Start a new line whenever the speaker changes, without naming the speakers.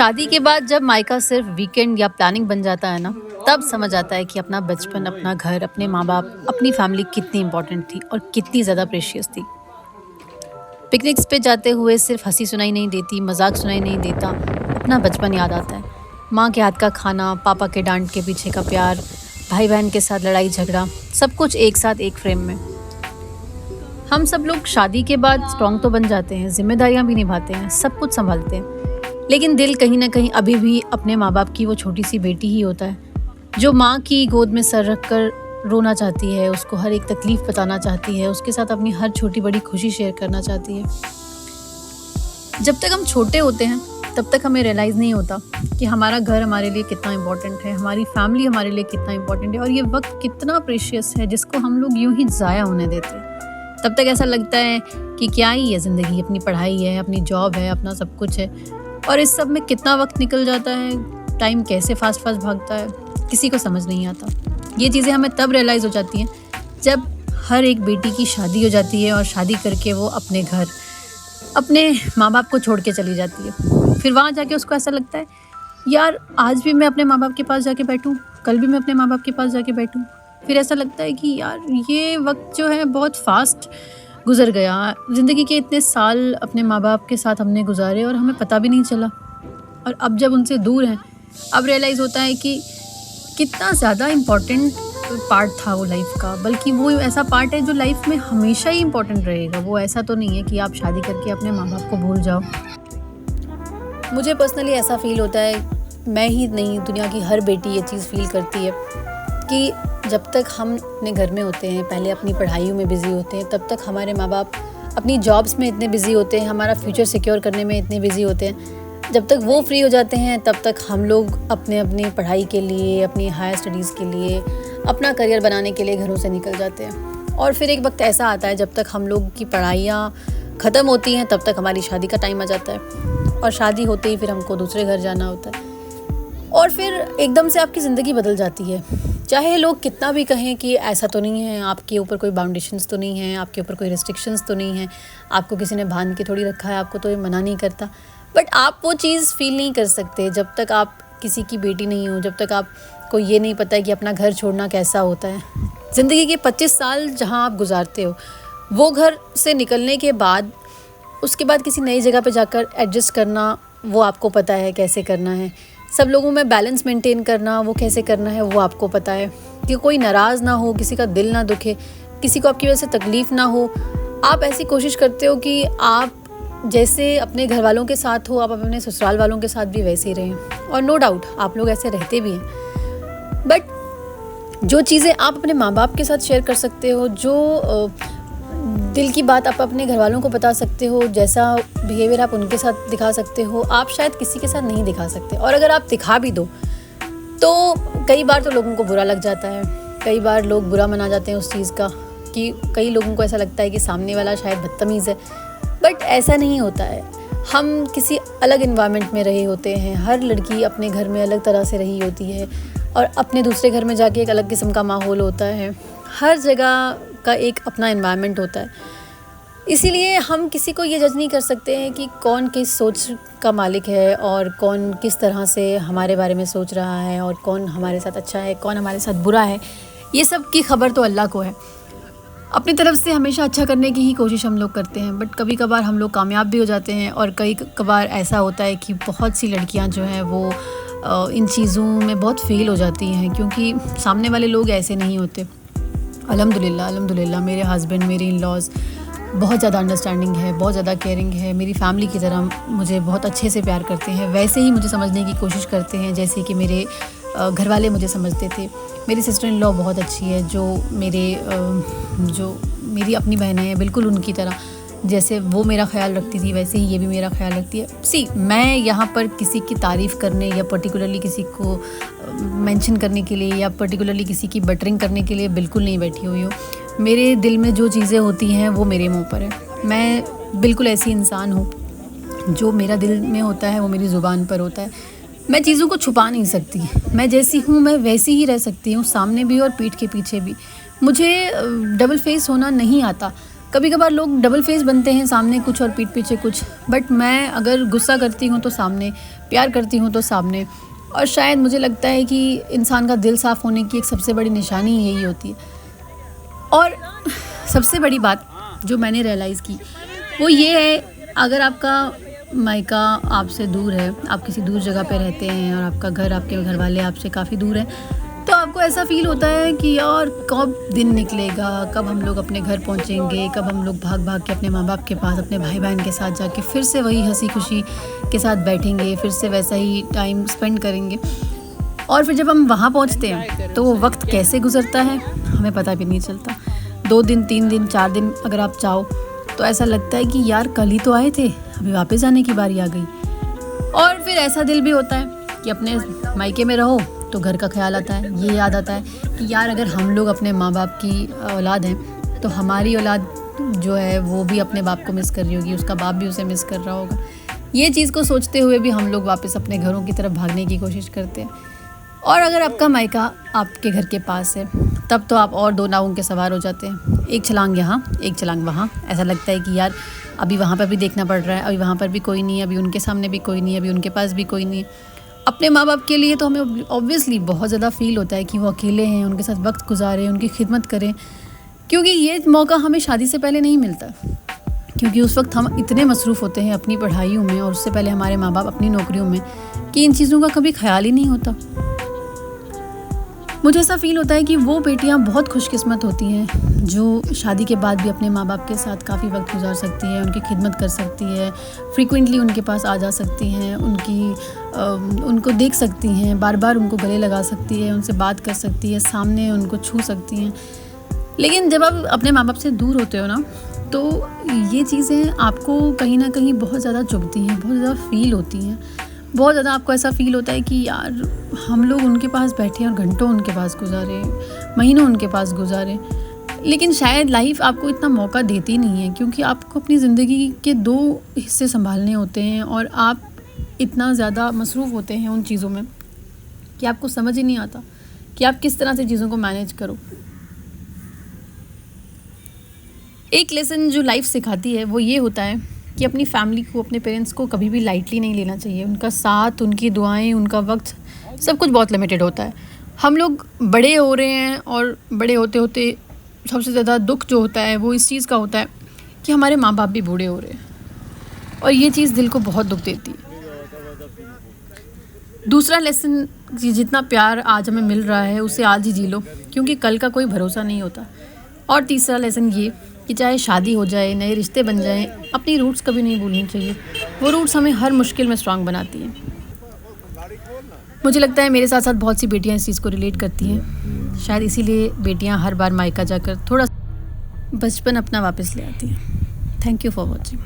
शादी के बाद जब मायका सिर्फ वीकेंड या प्लानिंग बन जाता है ना, तब समझ आता है कि अपना बचपन, अपना घर, अपने माँ-बाप, अपनी फैमिली कितनी इम्पोर्टेंट थी और कितनी ज़्यादा प्रेशियस थी। पिकनिक्स पे जाते हुए सिर्फ हँसी सुनाई नहीं देती, मज़ाक सुनाई नहीं देता, अपना बचपन याद आता है। माँ के हाथ का खाना, पापा के डाँट के पीछे का प्यार, भाई-बहन के साथ लड़ाई-झगड़ा, सब कुछ एक साथ एक फ्रेम में। हम सब लोग शादी के बाद स्ट्रॉन्ग तो बन जाते हैं, ज़िम्मेदारियाँ भी निभाते हैं, सब कुछ सँभालते हैं। लेकिन दिल कहीं न कहीं अभी भी अपने माँ-बाप की वो छोटी-सी बेटी ही होता है, जो माँ की गोद में सर रख कर रोना चाहती है, उसको हर एक तकलीफ़ बताना चाहती है, उसके साथ अपनी हर छोटी-बड़ी खुशी शेयर करना चाहती है। जब तक हम छोटे होते हैं, तब तक हमें रियलाइज़ नहीं होता कि हमारा घर हमारे लिए कितना इम्पोर्टेंट है, हमारी फैमिली हमारे लिए कितना इम्पोर्टेंट है और ये वक़्त कितना प्रेशियस है जिसको हम लोग यूँ ही ज़ाया होने देते हैं। तब तक ऐसा लगता है कि क्या ही है ज़िंदगी, अपनी पढ़ाई है, अपनी जॉब है, अपना सब कुछ है और इस सब में कितना वक़्त निकल जाता है, टाइम कैसे फ़ास्ट-फ़ास्ट भागता है, किसी को समझ नहीं आता। ये चीज़ें हमें तब रियलाइज़ हो जाती हैं जब हर एक बेटी की शादी हो जाती है और शादी करके वो अपने घर, अपने माँ-बाप को छोड़ के चली जाती है। फिर वहाँ जाके उसको ऐसा लगता है, यार आज भी मैं अपने माँ-बाप के पास जाके बैठूँ, कल भी मैं अपने माँ-बाप के पास जाके बैठूँ। फिर ऐसा लगता है कि यार ये वक़्त जो है बहुत फ़ास्ट गुज़र गया। ज़िंदगी के इतने साल अपने माँ-बाप के साथ हमने गुज़ारे और हमें पता भी नहीं चला। और अब जब उनसे दूर हैं, अब रियलाइज़ होता है कि कितना ज़्यादा इम्पोर्टेंट पार्ट था वो लाइफ़ का। बल्कि वो ऐसा पार्ट है जो लाइफ़ में हमेशा ही इम्पोर्टेंट रहेगा। वो ऐसा तो नहीं है कि आप शादी करके अपने माँ-बाप को भूल जाओ। मुझे पर्सनली ऐसा फ़ील होता है, मैं ही नहीं दुनिया की हर बेटी ये चीज़ फ़ील करती है कि जब तक हम अपने घर में होते हैं, पहले अपनी पढ़ाइयों में बिज़ी होते हैं, तब तक हमारे माँ-बाप अपनी जॉब्स में इतने बिज़ी होते हैं, हमारा फ्यूचर सिक्योर करने में इतने बिज़ी होते हैं। जब तक वो फ्री हो जाते हैं, तब तक हम लोग अपनी पढ़ाई के लिए, अपनी हायर स्टडीज़ के लिए, अपना करियर बनाने के लिए घरों से निकल जाते हैं। और फिर एक वक्त ऐसा आता है जब तक हम लोग की पढ़ाइयाँ ख़त्म होती हैं, तब तक हमारी शादी का टाइम आ जाता है और शादी होते ही फिर हमको दूसरे घर जाना होता है और फिर एकदम से आपकी ज़िंदगी बदल जाती है। चाहे लोग कितना भी कहें कि ऐसा तो नहीं है, आपके ऊपर कोई बाउंडेशंस तो नहीं है, आपके ऊपर कोई रिस्ट्रिक्शंस तो नहीं है, आपको किसी ने बांध के थोड़ी रखा है, आपको तो ये मना नहीं करता। बट आप वो चीज़ फ़ील नहीं कर सकते जब तक आप किसी की बेटी नहीं हो, जब तक आपको ये नहीं पता है कि अपना घर छोड़ना कैसा होता है। ज़िंदगी के 25 साल जहाँ आप गुजारते हो, वो घर से निकलने के बाद, उसके बाद किसी नई जगह पे जाकर एडजस्ट करना, वो आपको पता है कैसे करना है। सब लोगों में बैलेंस मेंटेन करना, वो कैसे करना है वो आपको पता है कि कोई नाराज़ ना हो, किसी का दिल ना दुखे, किसी को आपकी वजह से तकलीफ़ ना हो। आप ऐसी कोशिश करते हो कि आप जैसे अपने घर वालों के साथ हो, आप अपने ससुराल वालों के साथ भी वैसे ही रहें और नो डाउट आप लोग ऐसे रहते भी हैं। बट जो चीज़ें आप अपने माँ बाप के साथ शेयर कर सकते हो, जो दिल की बात आप अपने घर वालों को बता सकते हो, जैसा बिहेवियर आप उनके साथ दिखा सकते हो, आप शायद किसी के साथ नहीं दिखा सकते। और अगर आप दिखा भी दो तो कई बार तो लोगों को बुरा लग जाता है, कई बार लोग बुरा मना जाते हैं उस चीज़ का, कि कई लोगों को ऐसा लगता है कि सामने वाला शायद बदतमीज़ है। बट ऐसा नहीं होता है। हम किसी अलग इन्वायरमेंट में रहे होते हैं, हर लड़की अपने घर में अलग तरह से रही होती है और अपने दूसरे घर में जाके एक अलग किस्म का माहौल होता है। हर जगह का एक अपना एनवायरनमेंट होता है। इसीलिए हम किसी को ये जज नहीं कर सकते हैं कि कौन किस सोच का मालिक है और कौन किस तरह से हमारे बारे में सोच रहा है और कौन हमारे साथ अच्छा है, कौन हमारे साथ बुरा है। ये सब की खबर तो अल्लाह को है। अपनी तरफ से हमेशा अच्छा करने की ही कोशिश हम लोग करते हैं, बट कभी कभार हम लोग कामयाब भी हो जाते हैं और कई कभार ऐसा होता है कि बहुत सी लड़कियां जो हैं वो इन चीज़ों में बहुत फ़ेल हो जाती हैं, क्योंकि सामने वाले लोग ऐसे नहीं होते। अल्हम्दुलिल्लाह मेरे हस्बैंड, मेरे इन-लॉज़ बहुत ज़्यादा अंडरस्टैंडिंग है, बहुत ज़्यादा केयरिंग है, मेरी फैमिली की तरह मुझे बहुत अच्छे से प्यार करते हैं, वैसे ही मुझे समझने की कोशिश करते हैं जैसे कि मेरे घर वाले मुझे समझते थे। मेरी सिस्टर इन लॉ बहुत अच्छी है, जो मेरी अपनी बहनें हैं, बिल्कुल उनकी तरह। जैसे वो मेरा ख्याल रखती थी वैसे ही ये भी मेरा ख्याल रखती है। मैं यहाँ पर किसी की तारीफ़ करने या पर्टिकुलरली किसी को मेंशन करने के लिए या पर्टिकुलरली किसी की बटरिंग करने के लिए बिल्कुल नहीं बैठी हुई हूँ। मेरे दिल में जो चीज़ें होती हैं वो मेरे मुंह पर है। मैं बिल्कुल ऐसी इंसान हूँ, जो मेरा दिल में होता है वो मेरी ज़ुबान पर होता है। मैं चीज़ों को छुपा नहीं सकती। मैं जैसी हूँ मैं वैसी ही रह सकती हूँ, सामने भी और पीठ के पीछे भी। मुझे डबल फेस होना नहीं आता। कभी कभार लोग डबल फेस बनते हैं, सामने कुछ और पीठ पीछे कुछ। बट मैं अगर गुस्सा करती हूँ तो सामने, प्यार करती हूँ तो सामने। और शायद मुझे लगता है कि इंसान का दिल साफ़ होने की एक सबसे बड़ी निशानी यही होती है। और सबसे बड़ी बात जो मैंने रियलाइज़ की वो ये है, अगर आपका मायका आपसे दूर है, आप किसी दूर जगह पे रहते हैं और आपका घर, आपके घर वाले आपसे काफ़ी दूर हैं, तो आपको ऐसा फ़ील होता है कि यार कब दिन निकलेगा, कब हम लोग अपने घर पहुंचेंगे, कब हम लोग भाग भाग के अपने माँ बाप के पास, अपने भाई बहन के साथ जाके फिर से वही हंसी खुशी के साथ बैठेंगे, फिर से वैसा ही टाइम स्पेंड करेंगे। और फिर जब हम वहाँ पहुँचते हैं तो वो वक्त कैसे गुजरता है हमें पता भी नहीं चलता। 2 दिन, 3 दिन, 4 दिन अगर आप चाहो तो ऐसा लगता है कि यार कल ही तो आए थे, अभी वापस जाने की बारी आ गई। और फिर ऐसा दिल भी होता है कि अपने मायके में रहो तो घर का ख्याल आता है, ये याद आता है कि यार अगर हम लोग अपने माँ बाप की औलाद हैं तो हमारी औलाद जो है वो भी अपने बाप को मिस कर रही होगी, उसका बाप भी उसे मिस कर रहा होगा। ये चीज़ को सोचते हुए भी हम लोग वापस अपने घरों की तरफ भागने की कोशिश करते हैं। और अगर आपका मायका आपके घर के पास है तब तो आप और 2 नावों के सवार हो जाते हैं, एक छलांग यहाँ, एक छलांग वहाँ। ऐसा लगता है कि यार अभी वहाँ पर भी देखना पड़ रहा है, अभी वहाँ पर भी कोई नहीं है, अभी उनके सामने भी कोई नहीं है, अभी उनके पास भी कोई नहीं है। अपने माँ बाप के लिए तो हमें ऑब्वियसली बहुत ज़्यादा फ़ील होता है कि वो अकेले हैं, उनके साथ वक्त गुजारें, उनकी खिदमत करें, क्योंकि ये मौका हमें शादी से पहले नहीं मिलता। क्योंकि उस वक्त हम इतने मसरूफ़ होते हैं अपनी पढ़ाइयों में, और उससे पहले हमारे माँ बाप अपनी नौकरियों में, कि इन चीज़ों का कभी ख्याल ही नहीं होता। मुझे ऐसा फ़ील होता है कि वो बेटियां बहुत खुशकिस्मत होती हैं जो शादी के बाद भी अपने माँ बाप के साथ काफ़ी वक्त गुजार सकती है, उनकी खिदमत कर सकती है, फ्रीक्वेंटली उनके पास आ जा सकती हैं, उनको देख सकती हैं, बार बार उनको गले लगा सकती है, उनसे बात कर सकती है, सामने उनको छू सकती हैं। लेकिन जब आप अपने माँ बाप से दूर होते हो ना, तो ये चीज़ें आपको कहीं ना कहीं बहुत ज़्यादा चुभती हैं, बहुत ज़्यादा फ़ील होती हैं। बहुत ज़्यादा आपको ऐसा फ़ील होता है कि यार हम लोग उनके पास बैठे और घंटों उनके पास गुजारे, महीनों उनके पास गुजारे, लेकिन शायद लाइफ आपको इतना मौका देती नहीं है, क्योंकि आपको अपनी ज़िंदगी के 2 हिस्से संभालने होते हैं और आप इतना ज़्यादा मसरूफ़ होते हैं उन चीज़ों में कि आपको समझ ही नहीं आता कि आप किस तरह से चीज़ों को मैनेज करो। एक लेसन जो लाइफ सिखाती है वो ये होता है कि अपनी फैमिली को, अपने पेरेंट्स को कभी भी लाइटली नहीं लेना चाहिए। उनका साथ, उनकी दुआएं, उनका वक्त, सब कुछ बहुत लिमिटेड होता है। हम लोग बड़े हो रहे हैं और बड़े होते होते सबसे ज़्यादा दुख जो होता है वो इस चीज़ का होता है कि हमारे माँ बाप भी बूढ़े हो रहे हैं, और ये चीज़ दिल को बहुत दुख देती है। दूसरा लेसन, जितना प्यार आज हमें मिल रहा है उसे आज ही जी लो, क्योंकि कल का कोई भरोसा नहीं होता। और तीसरा लेसन ये कि चाहे शादी हो जाए, नए रिश्ते बन जाएं, अपनी रूट्स कभी नहीं भूलनी चाहिए। वो रूट्स हमें हर मुश्किल में स्ट्रांग बनाती हैं। मुझे लगता है मेरे साथ साथ बहुत सी बेटियां इस चीज़ को रिलेट करती हैं। शायद इसीलिए बेटियां हर बार मायका जाकर थोड़ा बचपन अपना वापस ले आती हैं। Thank you for watching.